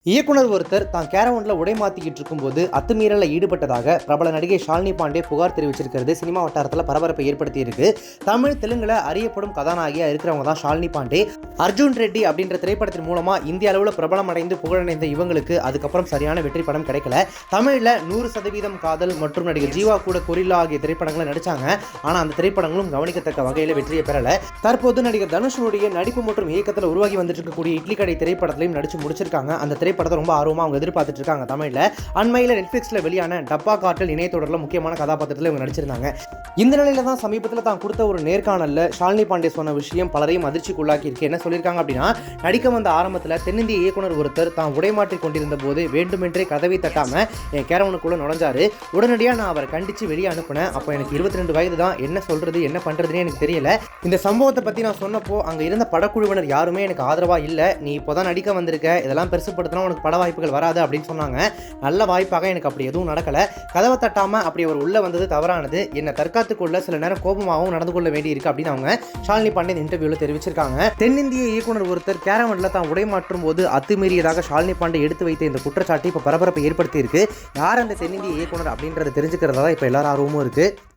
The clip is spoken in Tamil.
இயக்குனர் ஒருத்தர் தான் கேரவன்ல உடை மாத்திக்கிட்டு இருக்கும்போது அத்துமீறல ஈடுபட்டதாக பிரபல நடிகை ஷாலினி பாண்டே புகார் தெரிவிச்சிருக்கிறது சினிமா வட்டாரத்தில் பரபரப்பை ஏற்படுத்தி இருக்கு. தமிழ் தெலுங்குல அறியப்படும் கதாநாயகியா இருக்கிறவங்க தான் ஷாலினி பாண்டே. அர்ஜுன் ரெட்டி அப்படின்ற திரைப்படத்தின் மூலமா இந்திய அளவில் பிரபலம் அடைந்து புகழடைந்த இவங்களுக்கு அதுக்கப்புறம் சரியான வெற்றி படம் கிடைக்கல. தமிழ்ல 100% காதல் மற்றும் நடிகர் ஜீவா கூட கொரில்லா ஆகிய திரைப்படங்களை நடிச்சாங்க. ஆனா அந்த திரைப்படங்களும் கவனிக்கத்தக்க வகையில் வெற்றியை பெறல. தற்போது நடிகர் தனுஷனுடைய நடிப்பு மற்றும் இயக்கத்தில் உருவாகி வந்துட்டு இருக்கக்கூடிய இட்லி கடை திரைப்படத்திலையும் நடிச்சு முடிச்சிருக்காங்க. அந்த திரைப்படத்தை ரொம்ப ஆர்வமா அவங்க எதிர்பார்த்துட்டு இருக்காங்க. தமிழ்ல அண்மையில நெட்ஃபிளிக்ஸ்ல வெளியான டப்பா கார்ட்டல் இணையத்தொடர்ல முக்கியமான கதாபாத்திரத்தில் இவங்க நடிச்சிருந்தாங்க. இந்த நிலையில தான் சமீபத்தில் தான் கொடுத்த ஒரு நேர்காணல்ல ஷாலினி பாண்டே சொன்ன விஷயம் பலரையும் அதிர்ச்சிக்குள்ளாக்கி இருக்கு. என்ன சொல்லியிருக்காங்க அப்படின்னா, நடிக்க வந்த ஆரம்பத்தில் தென்னிந்திய இயக்குனர் ஒருத்தர் தான் உடைமாற்றிக் கொண்டிருந்த போது வேண்டுமென்றே கதவை தட்டாம என் கேரவனுக்குள்ள நுழைஞ்சாரு. உடனடியாக நான் அவரை கண்டிச்சு வெளியே அனுப்புனேன். அப்போ எனக்கு 22 வயது தான். என்ன சொல்றது என்ன பண்றதுன்னு எனக்கு தெரியல. இந்த சம்பவத்தை பத்தி நான் சொன்னப்போ அங்க இருந்த படக்குழுவினர் யாருமே எனக்கு ஆதரவா இல்ல. நீ இப்போதான் நடிக்க வந்திருக்க, இதெல்லாம் பெருசுப்படுத்தினா உனக்கு பட வாய்ப்புகள் வராது அப்படின்னு சொன்னாங்க. நல்ல வாய்ப்பாக எனக்கு அப்படி எதுவும் நடக்கல. கதவை தட்டாம அப்படி அவர் உள்ள வந்தது தவறானது. என்னை தற்காத்துக்குள்ள சில நேரம் கோபமாகவும் நடந்து கொள்ள வேண்டி இருக்கு அப்படின்னு அவங்க ஷாலினி பாண்டே இந்த இன்டர்வியூல தெரிவிச்சிருக்காங்க. தென்னிந்திய இயக்குனர் ஒருத்தர் கேரவன்ல தான் உடை மாற்றும் போது அத்துமீறியதாக ஷாலினி பாண்டே எடுத்து வைத்த இந்த குற்றச்சாட்டு இப்ப பரபரப்பை ஏற்படுத்தி இருக்கு. யார் அந்த தென்னிந்திய இயக்குனர் அப்படின்றத தெரிஞ்சுக்கிறதா இப்ப எல்லாரும் ஆர்வமும் இருக்கு.